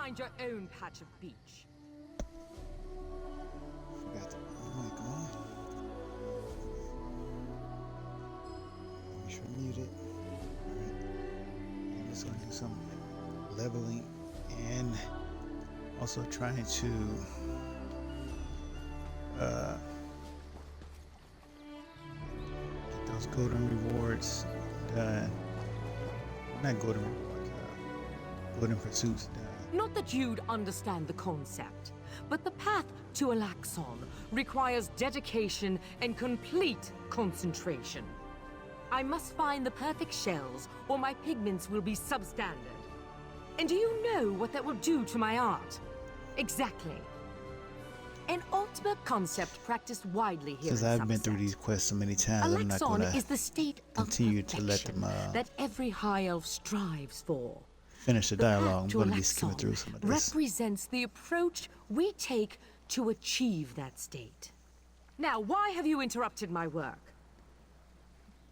find your own patch of beach. Forgot to. Oh my, come on. Make sure I mute it. Alright. I'm just gonna do some leveling and also trying to get those golden rewards done. Not golden rewards, golden pursuits done. Not that you'd understand the concept, but the path to Alaxon requires dedication and complete concentration. I must find the perfect shells, or my pigments will be substandard. And do you know what that will do to my art? Exactly. An ultimate concept practiced widely here Since in I've been through Somerset. these quests so many times, I'm not Alaxon gonna is the state of continue to let them that every high elf strives for. finish the The path dialogue. I'm to gonna be skimming Alaxon through some of this. represents the approach we take to achieve that state. Now, why have you interrupted my work?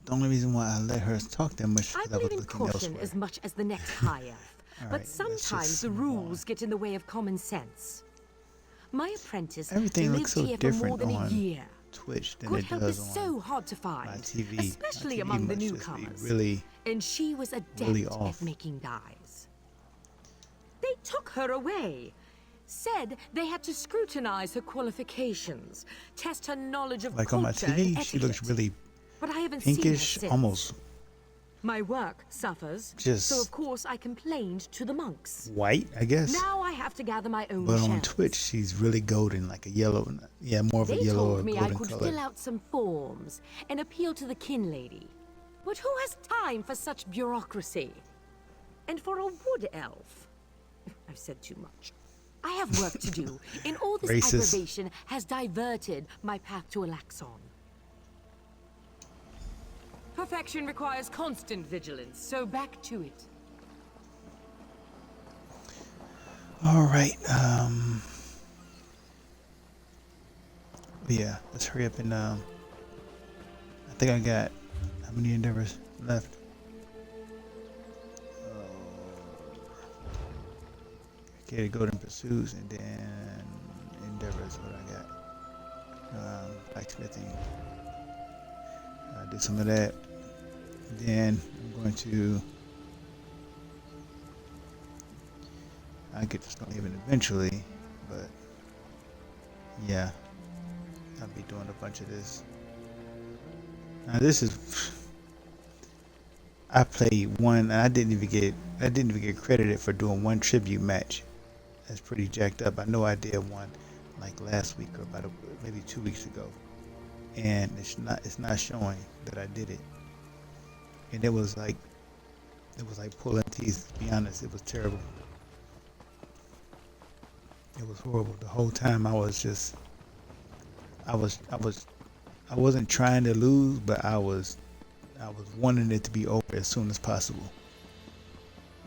The only reason why I let her talk that much is I because I was believe in looking caution elsewhere. as much as the next high elf, Alright, but let's sometimes just the move rules on. get in the way of common sense. My apprentice Everything lived looks so here for more different than a on year. Twitch than Good it help does is on so hard to my find, TV. especially My TV among the must just be newcomers. really, And she was adept really at off. making dyes. They took her away. Said they had to scrutinize her qualifications, test her knowledge of like on my culture TV, and she looks etiquette. really But I haven't pinkish, seen her since. almost My work suffers, Just- so of course I complained to the monks. white, I guess. Now I have to gather my own But on shells. Twitch, she's really golden, like a yellow, yeah, more of a They yellow or told me I golden could color. fill out some forms and appeal to the kin lady. But who has time for such bureaucracy? And for a wood elf? I've said too much. I have work to do, and all this Racist. aggravation has diverted my path to Alaxon. Perfection requires constant vigilance, so back to it. All right, yeah, let's hurry up and I think I got how many endeavors left? Okay, golden pursuits and then endeavors. What I got? Blacksmithing. I did some of that. Then I'm going to. I get to Stone Haven eventually, but yeah, I'll be doing a bunch of this. Now this is. I played one, and I didn't even get credited for doing one tribute match. That's pretty jacked up. I know I did one like last week or maybe 2 weeks ago, and it's not showing that I did it. And it was like pulling teeth. To be honest, it was terrible. It was horrible. The whole time I wasn't trying to lose, but I was wanting it to be over as soon as possible.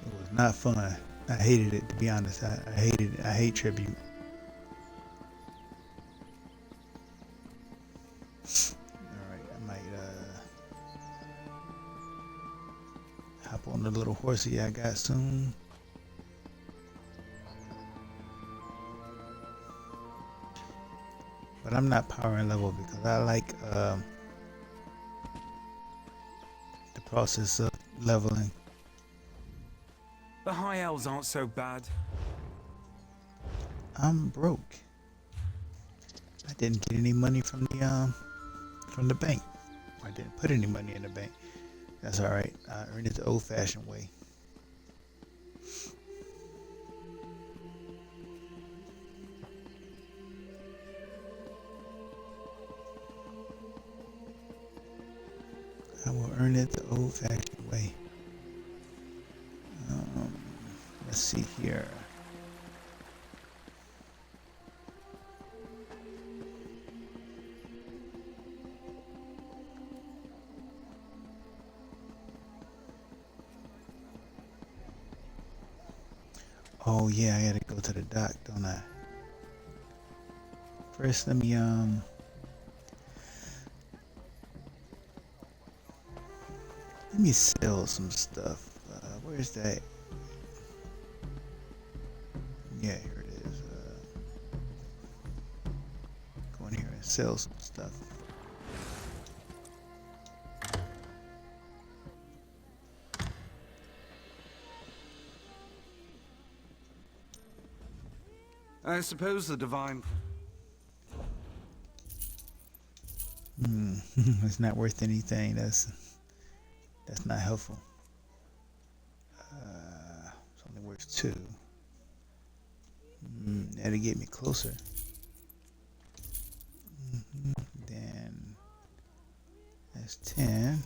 It was not fun. I hated it, to be honest. I hated it. I hate tribute. Alright, I might hop on the little horsey I got soon. But I'm not power and level because I like the process of leveling. The high elves aren't so bad. I'm broke. I didn't get any money from the bank. I didn't put any money in the bank. That's all right. I earned it the old-fashioned way. I will earn it the old-fashioned way. Let's see here. Oh yeah, I gotta go to the dock, don't I? First, let me sell some stuff. Where's that? sell some stuff. I suppose the divine... It's not worth anything. That's not helpful. It's only worth 2. That'll get me closer. Then that's 10.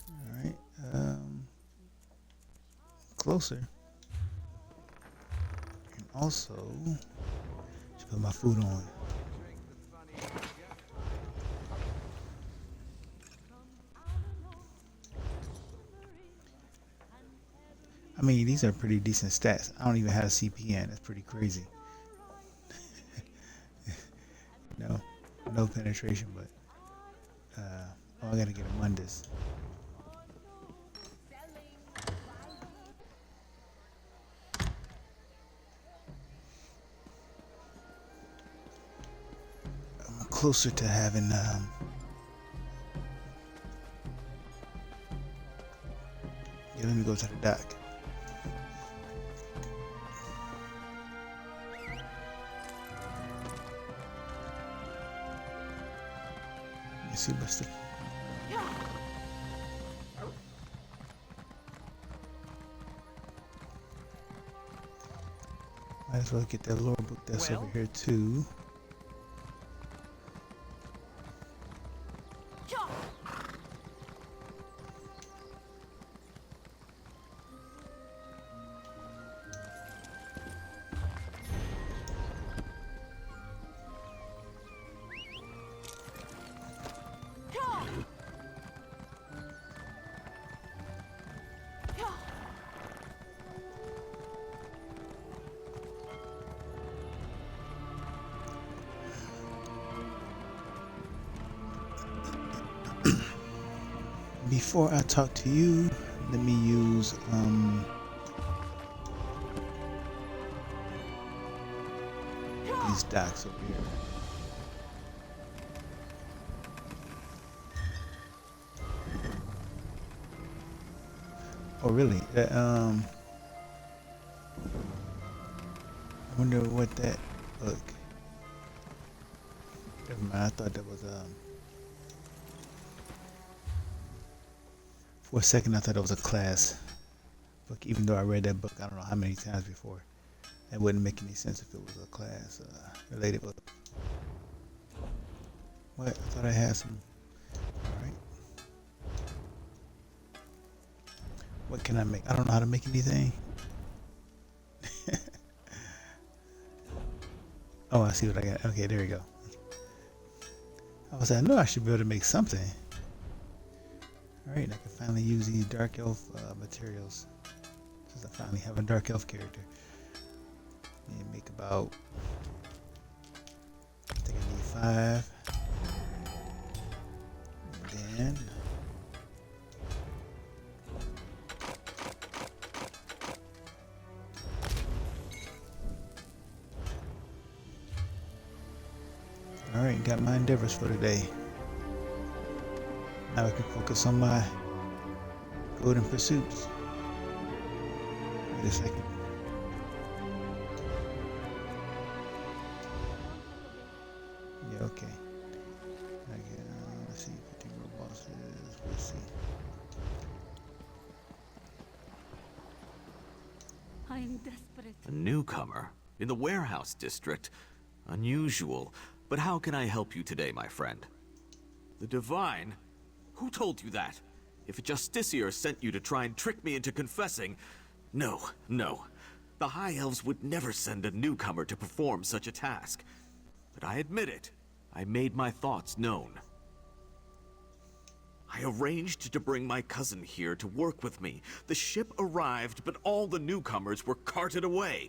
All right. Closer. And also, just put my food on. I mean, these are pretty decent stats. I don't even have a CPN. That's pretty crazy. No penetration, but I gotta get a Mundus. I'm closer to having yeah, let me go to the dock. See what's the might as well get that lore book that's over here too. Before I talk to you, let me use these docks over here. Oh really? I wonder what that look. Never mind, I thought that was for a second I thought it was a class book, even though I read that book I don't know how many times before. It wouldn't make any sense if it was a class related book. What? I thought I had some. Alright. What can I make? I don't know how to make anything. Oh, I see what I got. Okay, there we go. I know I should be able to make something. Alright, I can finally use these dark elf materials. Since I finally have a dark elf character. And make about, I think I need 5. And then alright, got my endeavors for today. Now I can focus on my golden pursuits. Wait a second. Yeah, okay. Let's see, 15 more bosses. Let's see. I'm desperate. A newcomer in the warehouse district. Unusual. But how can I help you today, my friend? The Divine? Who told you that? If a Justiciar sent you to try and trick me into confessing... No. The High Elves would never send a newcomer to perform such a task. But I admit it. I made my thoughts known. I arranged to bring my cousin here to work with me. The ship arrived, but all the newcomers were carted away.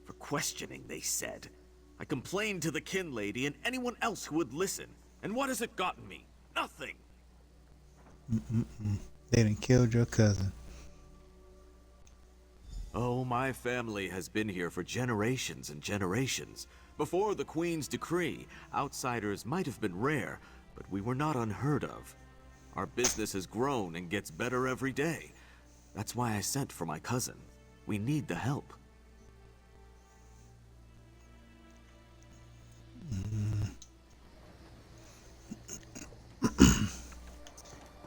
For questioning, they said. I complained to the kin lady and anyone else who would listen. And what has it gotten me? Nothing. They done killed your cousin. Oh, my family has been here for generations and generations. Before the Queen's decree, outsiders might have been rare, but we were not unheard of. Our business has grown and gets better every day. That's why I sent for my cousin. We need the help.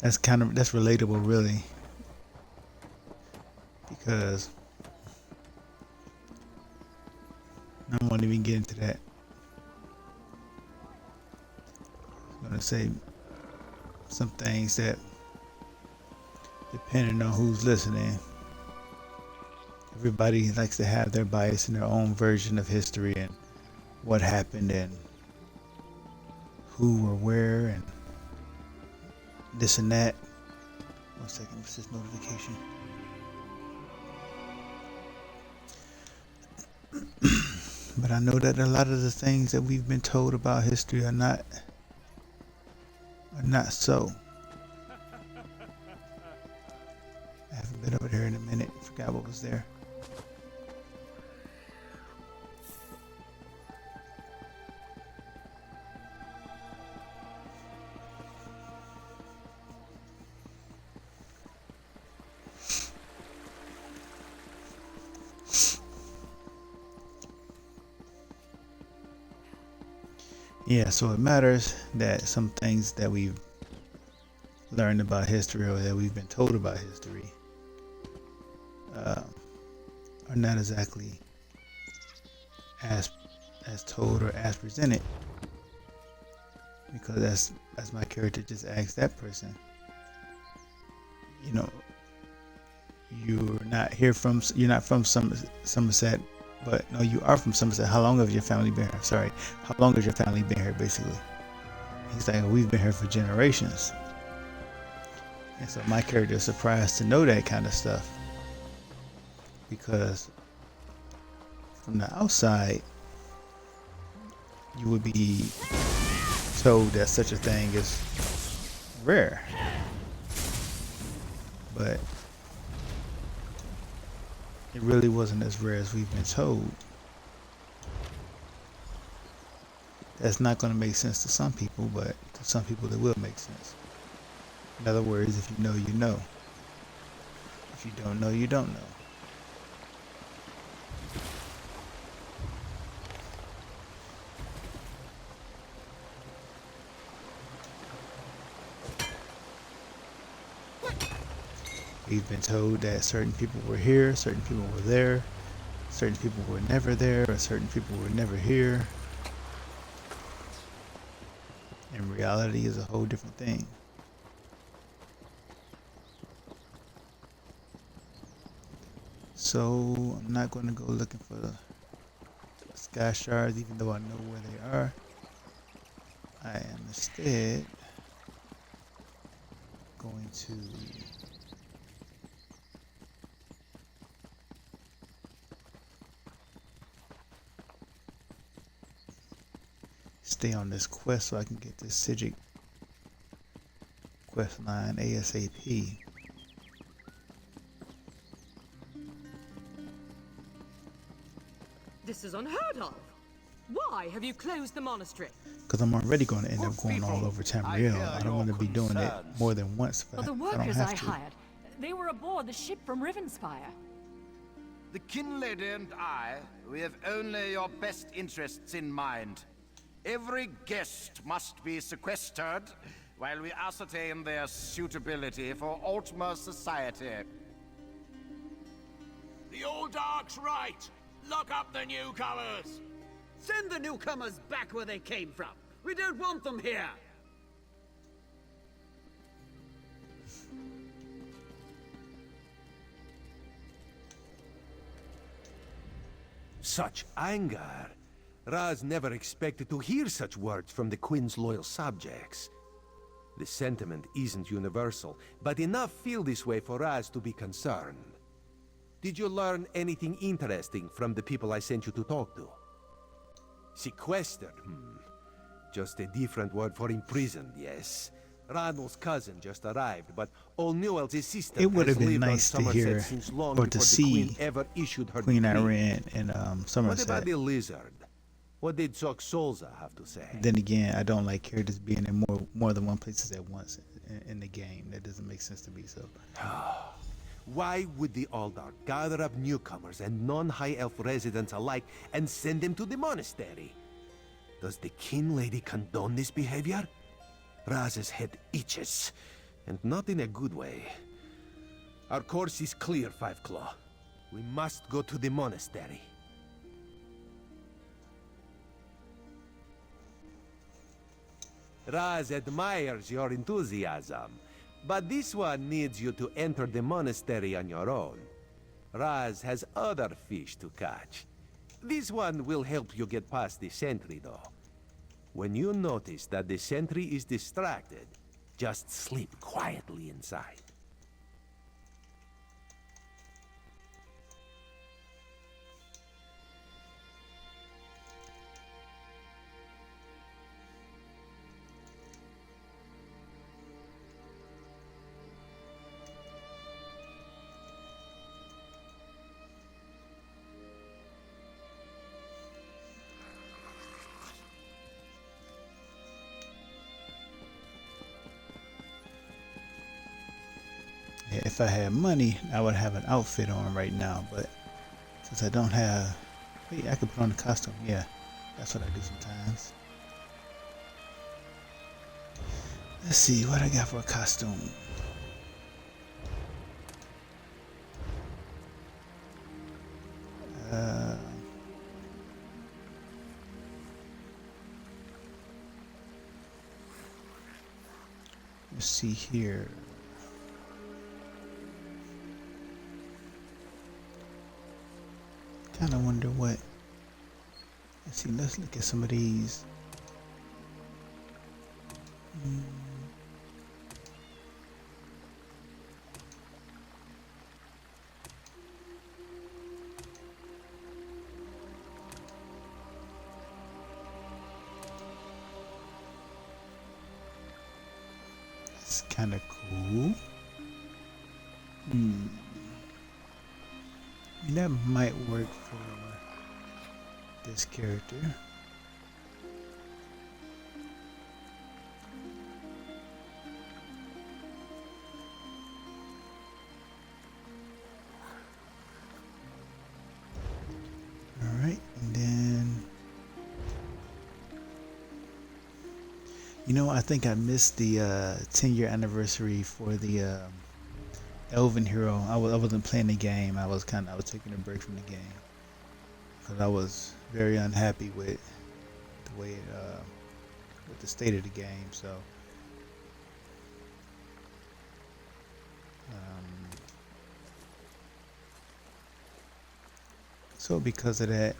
That's relatable, really, because I won't even get into that. I'm gonna say some things that, depending on who's listening, everybody likes to have their bias in their own version of history and what happened and who or where and this and that. 1 second, what's this notification? But I know that a lot of the things that we've been told about history are not so. I haven't been over there in a minute. Forgot what was there. Yeah, so it matters that some things that we've learned about history or that we've been told about history are not exactly as told or as presented, because as my character just asked that person, you're not from Somerset. But no, you are from Somerset. How long have your family been here? Sorry. How long has your family been here, basically? He's like, we've been here for generations. And so my character is surprised to know that kind of stuff. Because from the outside, you would be told that such a thing is rare. But it really wasn't as rare as we've been told. That's not going to make sense to some people, but to some people it will make sense. In other words, if you know, you know. If you don't know, you don't know. We've been told that certain people were here, certain people were there, certain people were never there, or certain people were never here. And reality is a whole different thing. So I'm not going to go looking for the sky shards, even though I know where they are. I am instead going to stay on this quest so I can get this Sigic quest line ASAP. This is unheard of. Why have you closed the monastery? Because I'm already going to end up going all over Tamriel. I don't want to be doing it more than once. But the workers I hired, they were aboard the ship from Rivenspire. The kin lady and I, we have only your best interests in mind. Every guest must be sequestered while we ascertain their suitability for Altmer society. The old Dark's right. Lock up the newcomers. Send the newcomers back where they came from. We don't want them here. Such anger. Raz never expected to hear such words from the Queen's loyal subjects. The sentiment isn't universal, but enough feel this way for Raz to be concerned. Did you learn anything interesting from the people I sent you to talk to? Sequestered, Just a different word for imprisoned, yes. Ronald's cousin just arrived, but O'Neill's assistant It would has have been lived on nice to Somerset hear since long or before to the Queen see ever issued her Queen decree. Iran and What Somerset. about the lizard? What did Solza have to say? Then again, I don't like characters being in more than one places at once in the game. That doesn't make sense to me. So Why would the Aldar gather up newcomers and non-High Elf residents alike and send them to the monastery? Does the Kin Lady condone this behavior? Raz's head itches, and not in a good way. Our course is clear, Five Claw. We must go to the monastery. Raz admires your enthusiasm, but this one needs you to enter the monastery on your own. Raz has other fish to catch. This one will help you get past the sentry, though. When you notice that the sentry is distracted, just sleep quietly inside. yeah, if I had money, I would have an outfit on right now. But since I don't have, wait, I could put on a costume. Yeah, that's what I do sometimes. Let's see what I got for a costume. Let's see here. Kind of wonder what. Let's see. Let's look at some of these. That's kind of cool. That might work for this character. Alright, and then I think I missed the 10-year anniversary for the Elven Hero. I wasn't playing the game. I was taking a break from the game because I was very unhappy with the way with the state of the game. So because of that,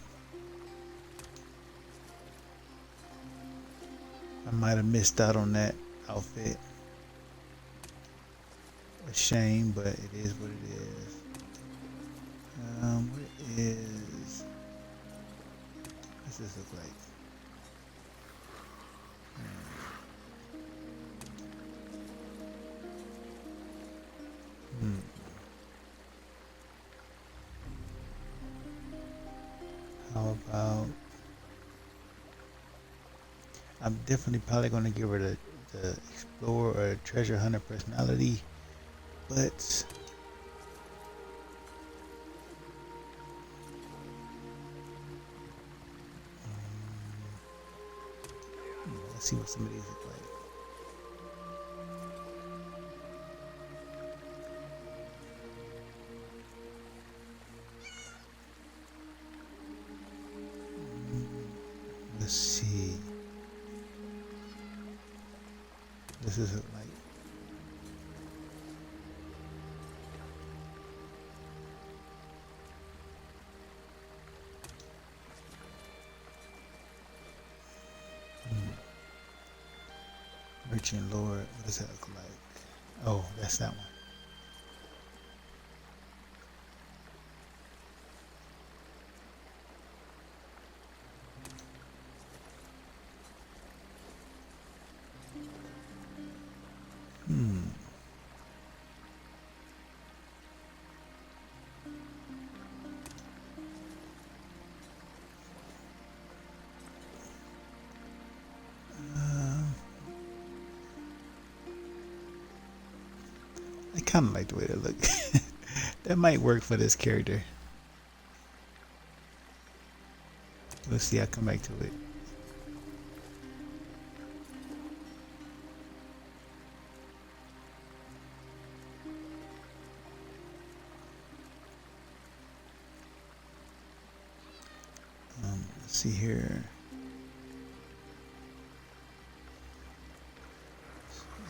I might have missed out on that outfit. A shame, but it is what it is. What does this look like? How about? I'm definitely probably going to give her the explorer or treasure hunter personality, but let's see what some of these look like. Let's see. This is like Merchant Lord. What does that look like? Oh, that's that one. kind of like the way they look. That might work for this character. We'll see. I'll come back to it. Let's see here.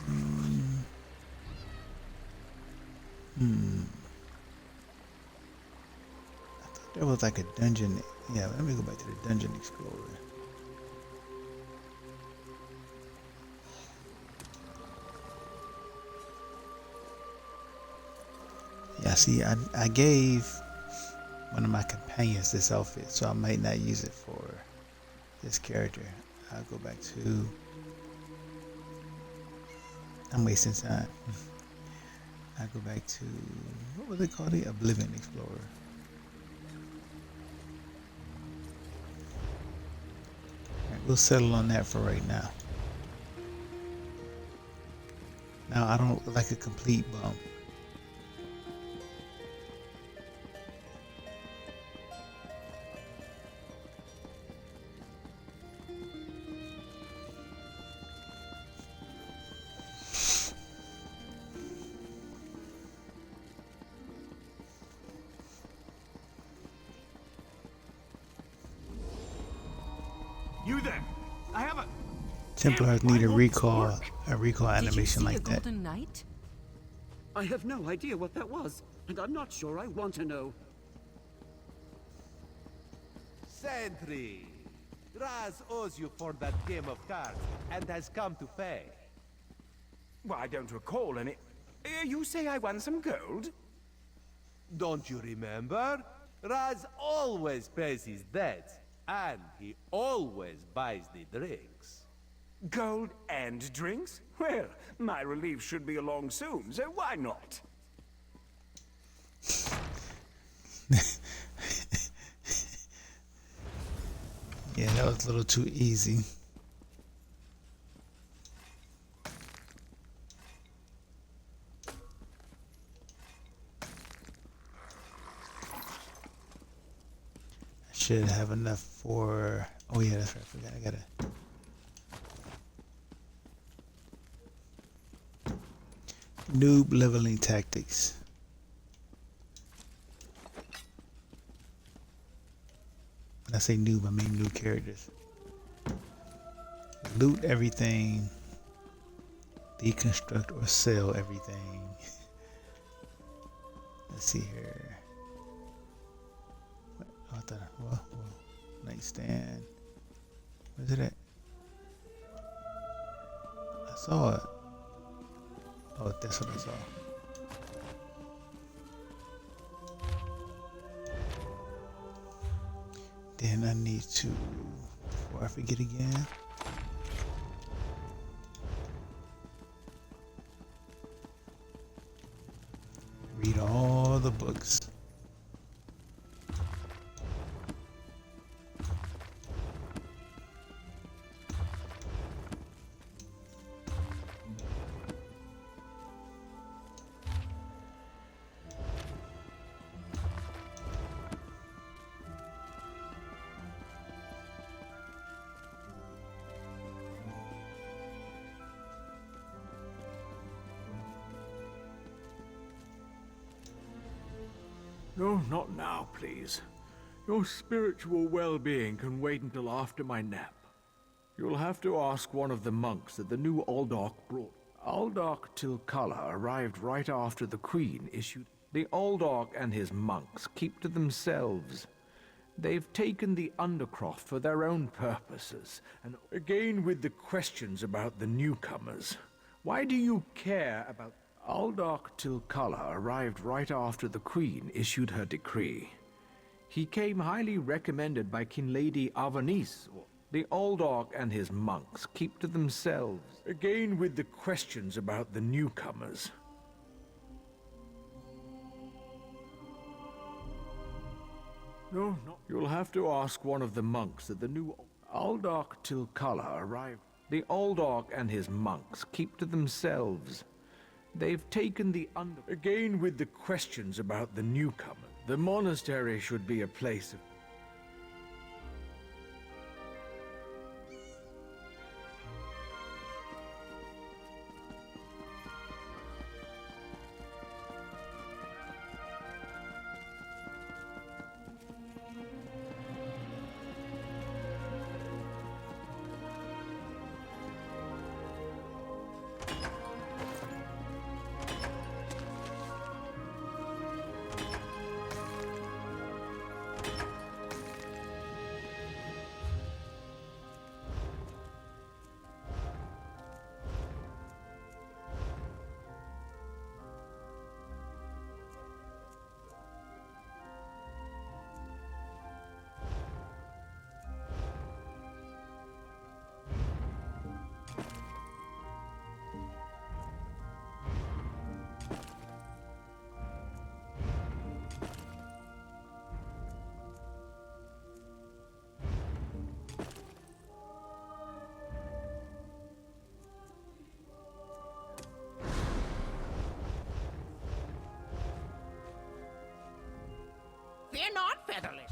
I thought there was like a dungeon. Yeah, let me go back to the Dungeon Explorer. Yeah, see, I gave one of my companions this outfit, so I might not use it for this character. I'll go back to... I'm wasting time. I'll go back to... What was it called? The Oblivion Explorer. Alright, we'll settle on that for right now. Now, I don't look like a complete bum. You there? I have a... Templars need a recall animation like that. Golden Knight? I have no idea what that was, and I'm not sure I want to know. Sentry! Raz owes you for that game of cards, and has come to pay. Well, I don't recall any... you say I won some gold? Don't you remember? Raz always pays his debts, and he always buys the drinks. Gold and drinks? Well, my relief should be along soon, so why not? Yeah, that was a little too easy. I should have enough for... Oh yeah, that's right. I forgot. I gotta... Noob leveling tactics. When I say noob, I mean new characters. Loot everything. Deconstruct or sell everything. Let's see here. What the... Whoa. Nightstand. Where's it at? I saw it. Oh, that's what I saw. Then I need to, before I forget again, read all the books. No, not now, please. Your spiritual well-being can wait until after my nap. You'll have to ask one of the monks that the new Aldork brought. Aldork Tilkala arrived right after the Queen issued. The Aldork and his monks keep to themselves. They've taken the Undercroft for their own purposes, and again with the questions about the newcomers. Why do you care about... Aldork Tilkala arrived right after the Queen issued her decree. He came highly recommended by Kinlady Avanice. The Aldork and his monks keep to themselves. Again with the questions about the newcomers. No, no. You'll have to ask one of the monks that the new Aldork Tilkala arrived. The Aldork and his monks keep to themselves. They've taken the Again with the questions about the newcomer. The monastery should be a place of... Fear not, Featherless.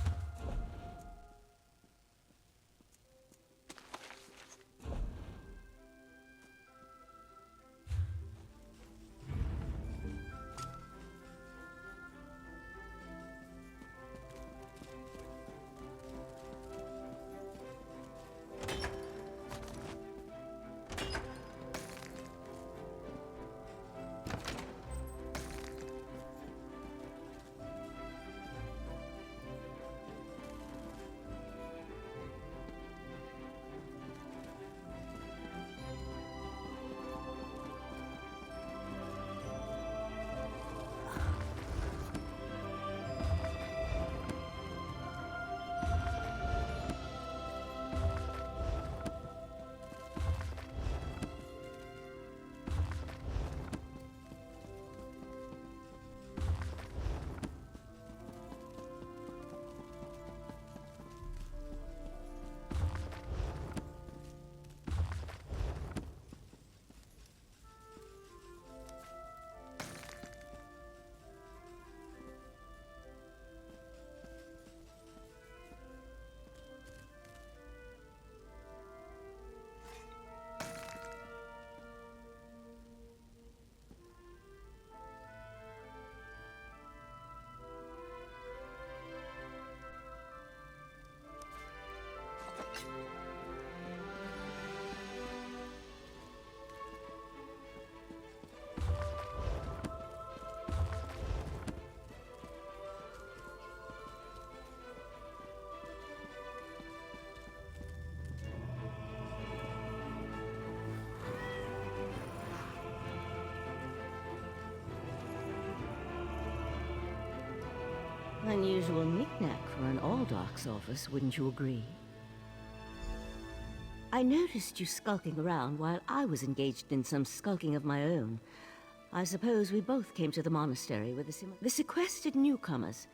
Unusual knick-knack for an Aldark's office, wouldn't you agree? I noticed you skulking around while I was engaged in some skulking of my own. I suppose we both came to the monastery with the sequestered newcomers.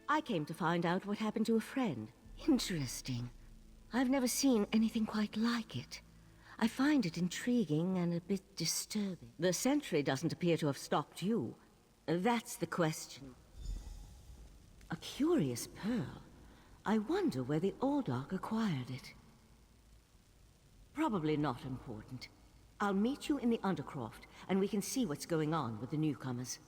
I came to find out what happened to a friend. Interesting. I've never seen anything quite like it. I find it intriguing and a bit disturbing. The sentry doesn't appear to have stopped you. That's the question. A curious pearl. I wonder where the Aldark acquired it. Probably not important. I'll meet you in the Undercroft, and we can see what's going on with the newcomers.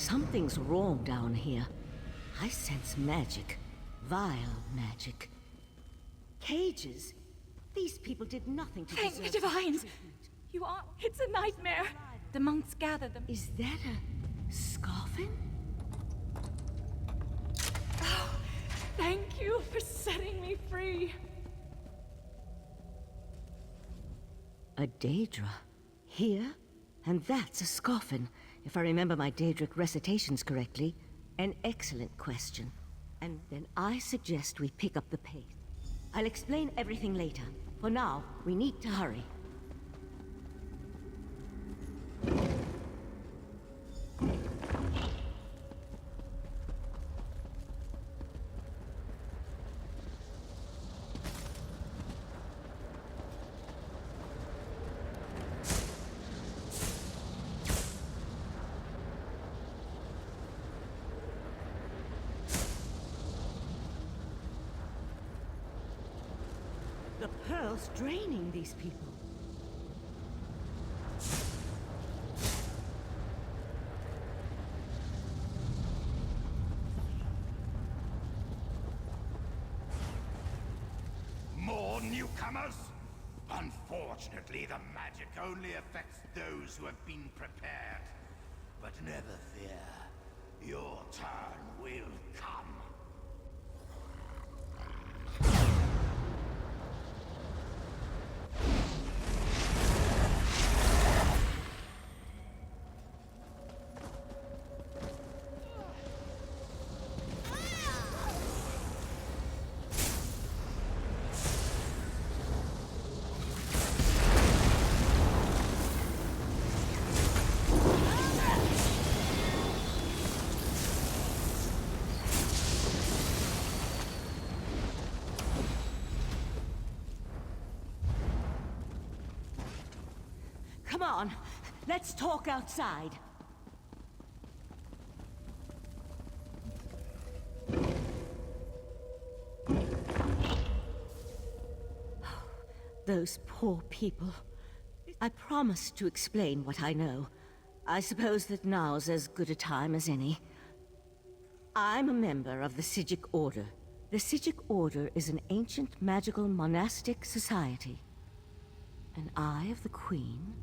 Something's wrong down here. I sense magic. Vile magic. Cages? These people did nothing to Thank the deserve Divines! treatment. You are... It's a nightmare. The monks gather them. Is that a scoffin? Oh, thank you for setting me free. A Daedra. Here? And that's a scoffin, if I remember my Daedric recitations correctly. An excellent question. And then I suggest we pick up the pace. I'll explain everything later. For now, we need to hurry. The pearl's draining these people. More newcomers? Unfortunately, the magic only affects those who have been prepared. But never fear. Your turn will come. Come on, let's talk outside. Those poor people. I promised to explain what I know. I suppose that now's as good a time as any. I'm a member of the Psijic Order. The Psijic Order is an ancient magical monastic society. An Eye of the Queen?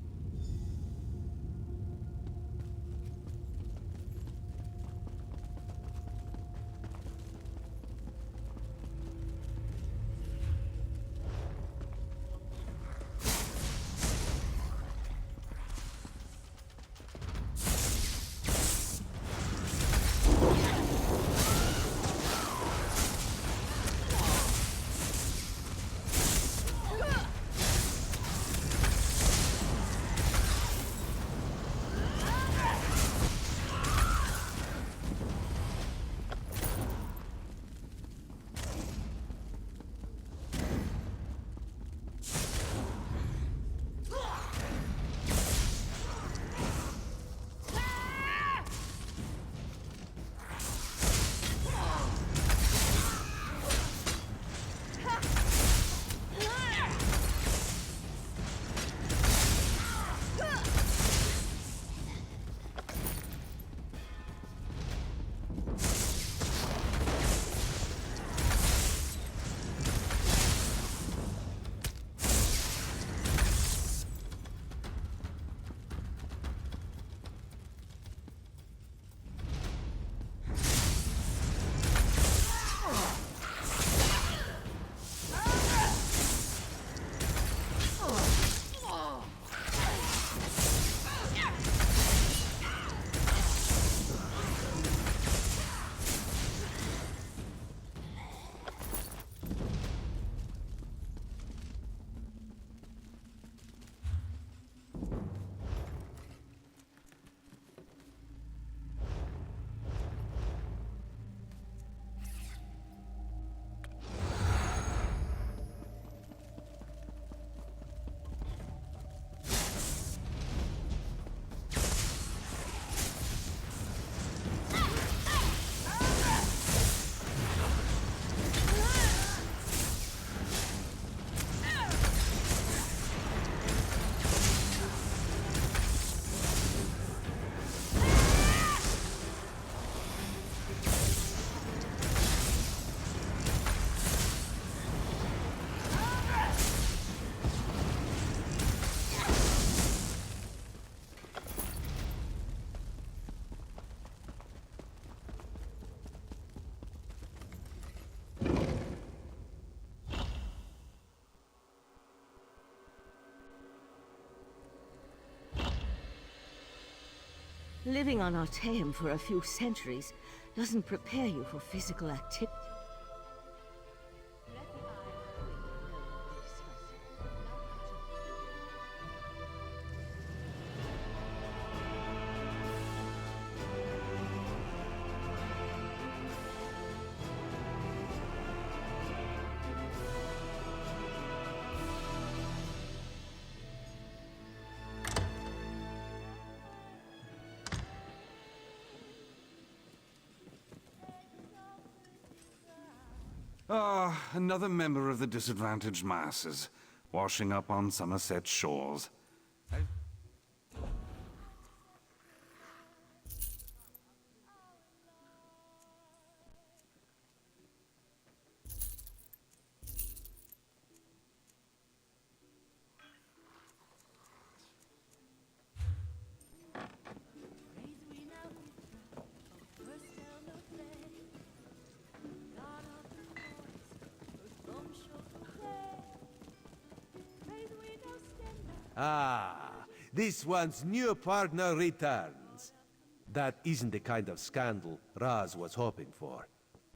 Living on Artaeum for a few centuries doesn't prepare you for physical activity. Ah, another member of the disadvantaged masses, washing up on Somerset shores. Ah, this one's new partner returns. That isn't the kind of scandal Raz was hoping for.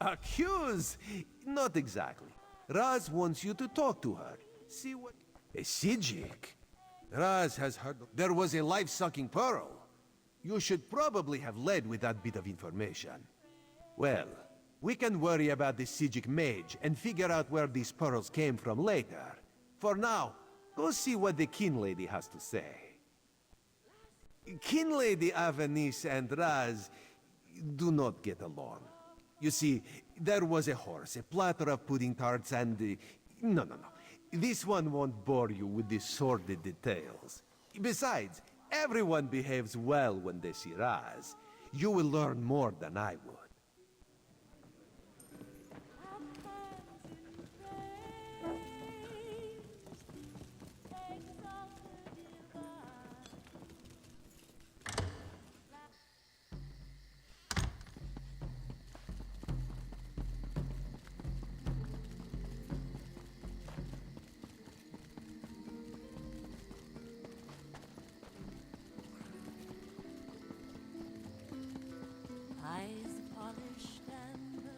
Accuse? Not exactly. Raz wants you to talk to her. See what... A Sijik? Raz has heard there was a life-sucking pearl. You should probably have led with that bit of information. Well, we can worry about the Sijik mage and figure out where these pearls came from later. For now, go see what the Kin Lady has to say. Kin Lady Avanice and Raz do not get along. You see, there was a horse, a platter of pudding tarts, and... No. This one won't bore you with the sordid details. Besides, everyone behaves well when they see Raz. You will learn more than I would. Eyes polished amber,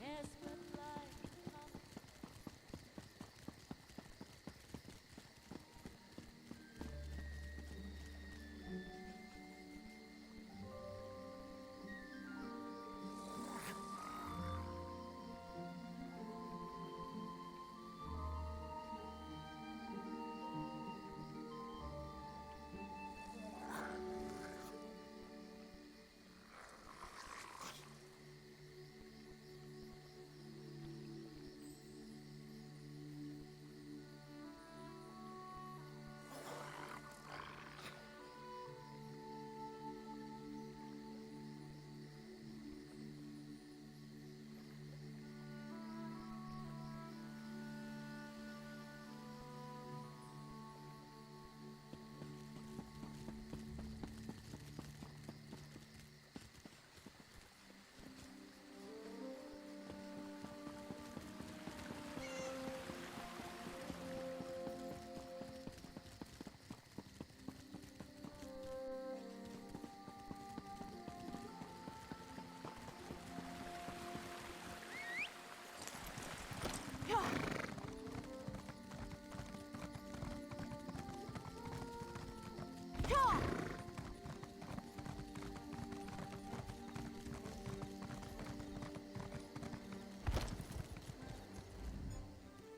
hair swept like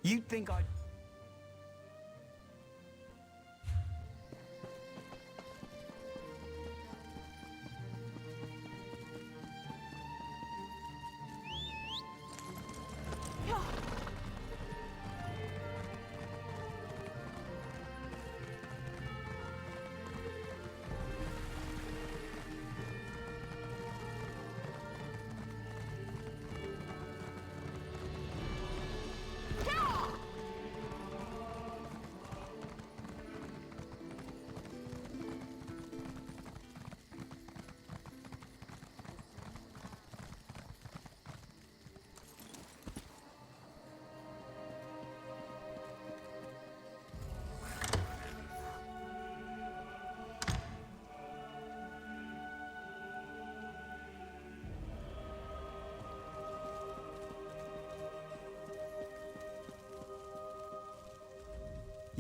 You'd think I'd...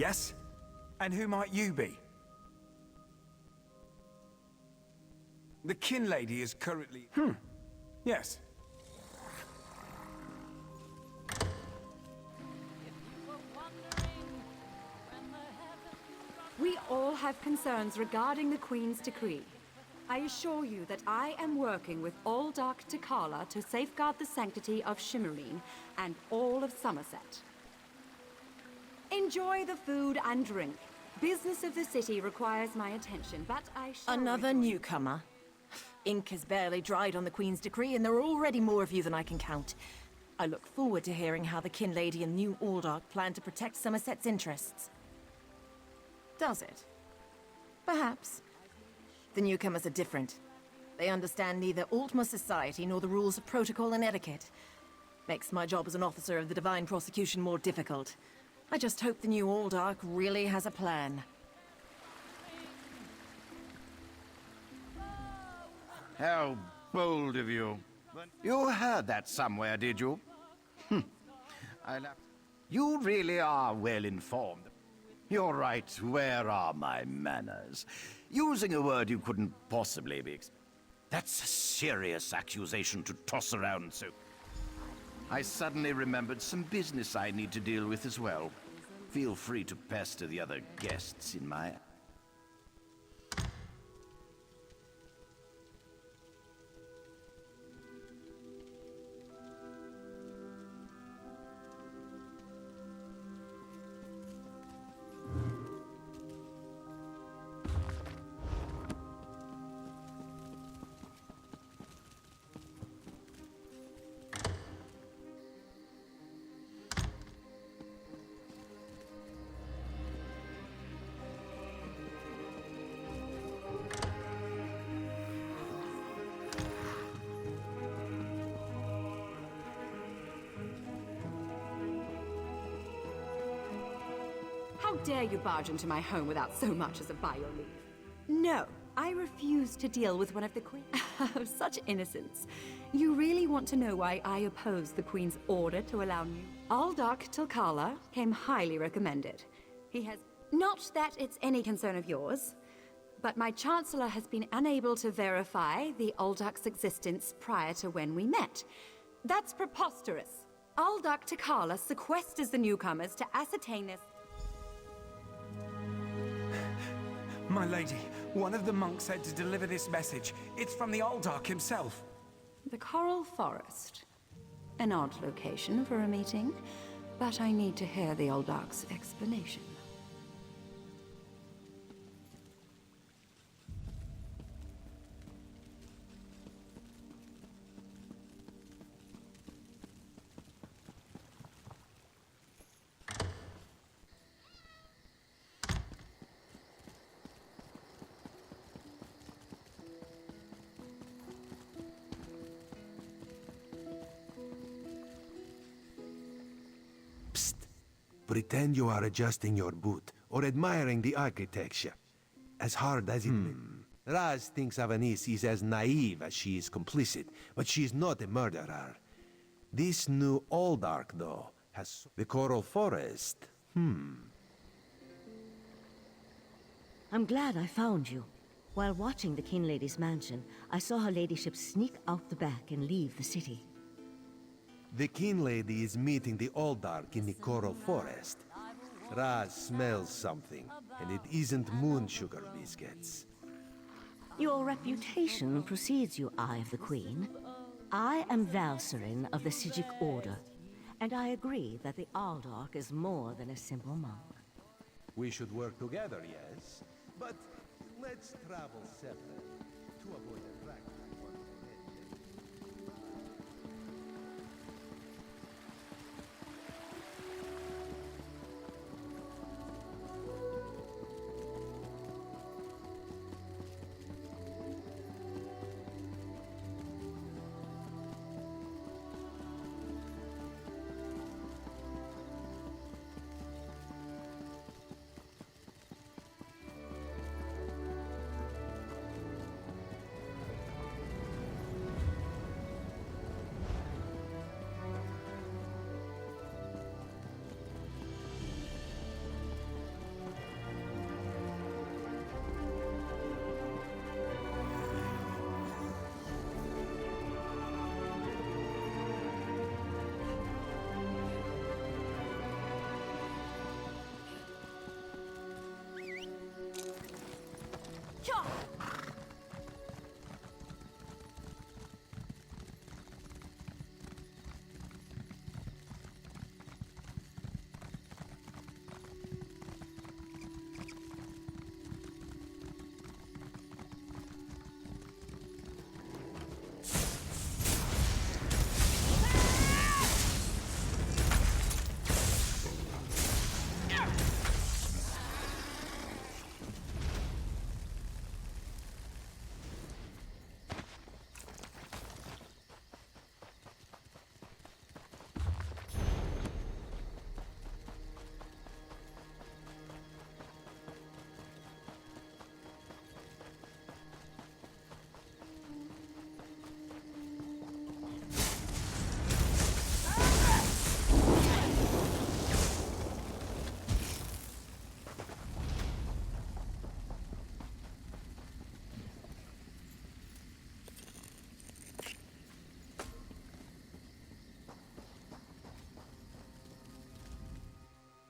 Yes? And who might you be? The kin lady is currently... Yes. We all have concerns regarding the Queen's decree. I assure you that I am working with all Dark Takala to safeguard the sanctity of Shimmerine and all of Somerset. Enjoy the food and drink. Business of the city requires my attention, but I shall... Another newcomer. Ink has barely dried on the Queen's decree, and there are already more of you than I can count. I look forward to hearing how the Kin Lady and New Aldark plan to protect Somerset's interests. Does it? Perhaps. The newcomers are different. They understand neither Altmer society nor the rules of protocol and etiquette. Makes my job as an officer of the Divine Prosecution more difficult. I just hope the New Aldark really has a plan. How bold of you. You heard that somewhere, did you? You really are well informed. You're right, where are my manners? Using a word you couldn't possibly be... That's a serious accusation to toss around so... I suddenly remembered some business I need to deal with as well. Feel free to pester the other guests in my... How dare you barge into my home without so much as a by your leave? No, I refuse to deal with one of the Queen... Such innocence. You really want to know why I oppose the Queen's order to allow new... Aldark Tilkala came highly recommended. He has... Not that it's any concern of yours, but my Chancellor has been unable to verify the Aldark's existence prior to when we met. That's preposterous. Aldark Tilkala sequesters the newcomers to ascertain this... My lady, one of the monks said to deliver this message. It's from the Aldark himself. The Coral Forest. An odd location for a meeting, but I need to hear the Aldark's explanation. Pretend you are adjusting your boot or admiring the architecture. As hard as it may. Raz thinks Avanis is as naive as she is complicit, but she is not a murderer. This new Aldark, though, has the Coral Forest. I'm glad I found you. While watching the King Lady's mansion, I saw her ladyship sneak out the back and leave the city. The King Lady is meeting the Aldark in the Coral Forest. Raz smells something, and it isn't moon sugar biscuits. Your reputation precedes you, Eye of the Queen. I am Valserin of the Sijic Order, and I agree that the Aldark is more than a simple monk. We should work together, yes, but let's travel separately to avoid attracting one another.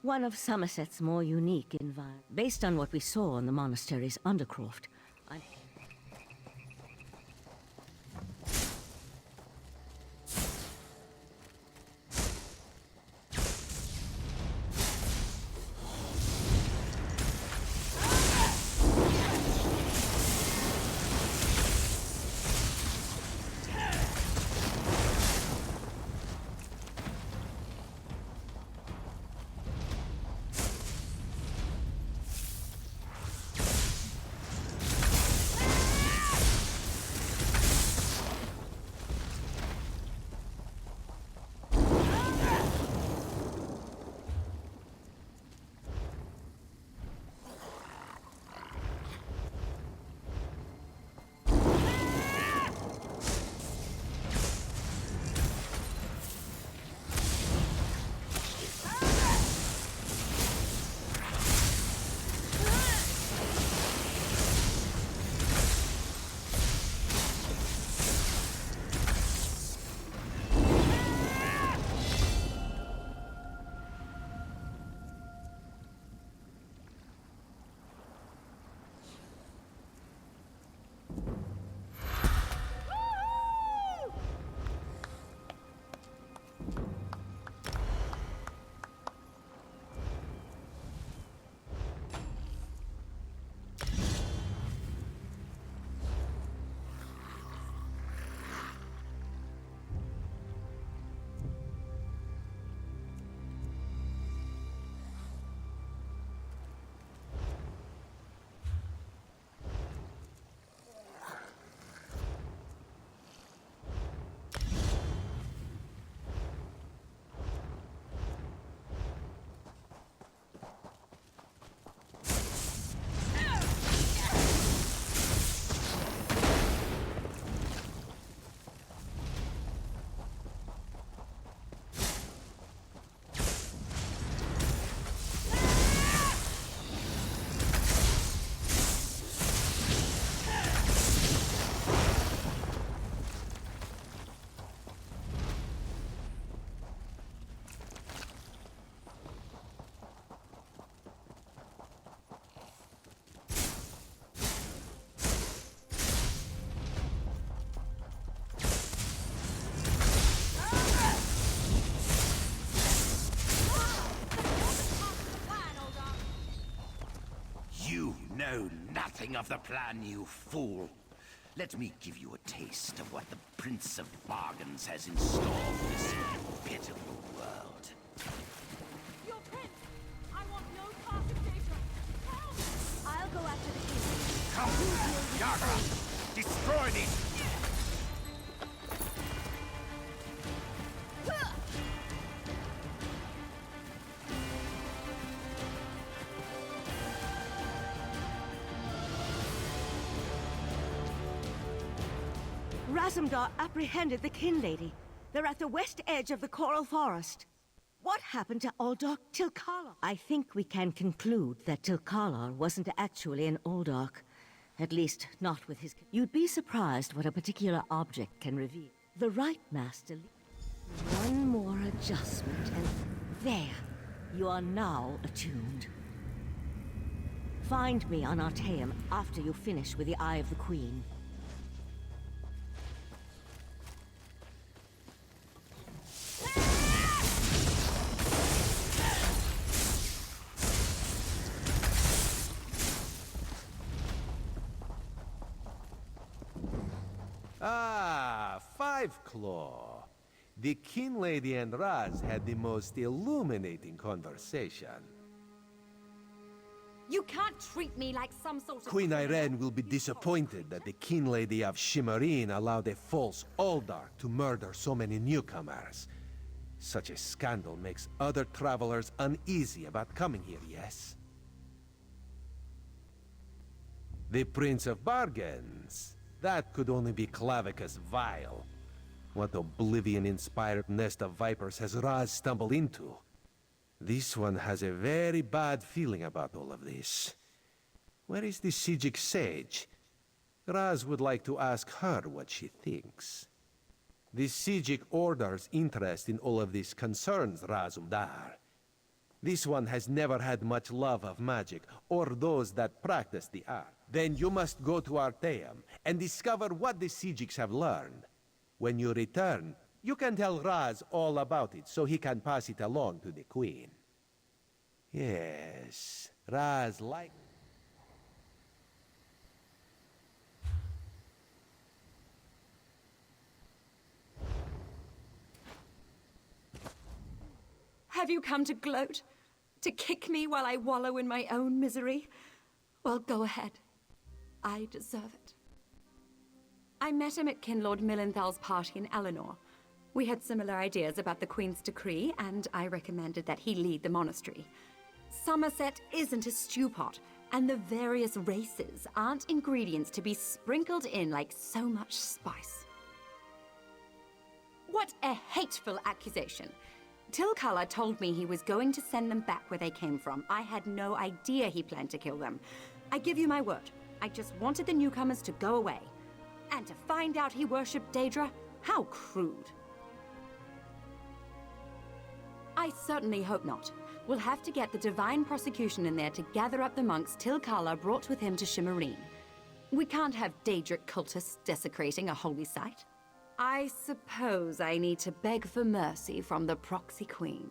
One of Somerset's more unique environments. Based on what we saw in the monastery's undercroft, I'm... You know nothing of the plan, you fool. Let me give you a taste of what the Prince of Bargains has in store for this pitiful world. Your prince! I want no part of Daedra! Help! I'll go after the king. Come, Yaga! Destroy these... Razumdar apprehended the Kin Lady. They're at the west edge of the Coral Forest. What happened to Uldark Tilkalar? I think we can conclude that Tilkalar wasn't actually an Uldark. At least, not with his... You'd be surprised what a particular object can reveal. The right master... One more adjustment, and there. You are now attuned. Find me on Artaeum after you finish with the Eye of the Queen. Ah, Five Claw. The Kin Lady and Raz had the most illuminating conversation. You can't treat me like some sort of... Queen Irene will be disappointed that the Kin Lady of Shimmerine allowed a false Uldark to murder so many newcomers. Such a scandal makes other travelers uneasy about coming here, yes? The Prince of Bargains. That could only be Clavicus Vile. What oblivion-inspired nest of vipers has Raz stumbled into? This one has a very bad feeling about all of this. Where is the Sijic Sage? Raz would like to ask her what she thinks. The Sijic Order's interest in all of this concerns Razumdar. This one has never had much love of magic, or those that practice the art. Then you must go to Arteum and discover what the Sijiks have learned. When you return, you can tell Raz all about it so he can pass it along to the Queen. Yes, Raz like... Have you come to gloat? To kick me while I wallow in my own misery? Well, go ahead. I deserve it. I met him at Kinlord Millenthal's party in Eleanor. We had similar ideas about the Queen's decree, and I recommended that he lead the monastery. Somerset isn't a stew pot, and the various races aren't ingredients to be sprinkled in like so much spice. What a hateful accusation! Tilcala told me he was going to send them back where they came from. I had no idea he planned to kill them. I give you my word. I just wanted the newcomers to go away. And to find out he worshipped Daedra? How crude. I certainly hope not. We'll have to get the Divine Prosecution in there to gather up the monks Tilcala brought with him to Shimmerine. We can't have Daedric cultists desecrating a holy site. I suppose I need to beg for mercy from the Proxy Queen.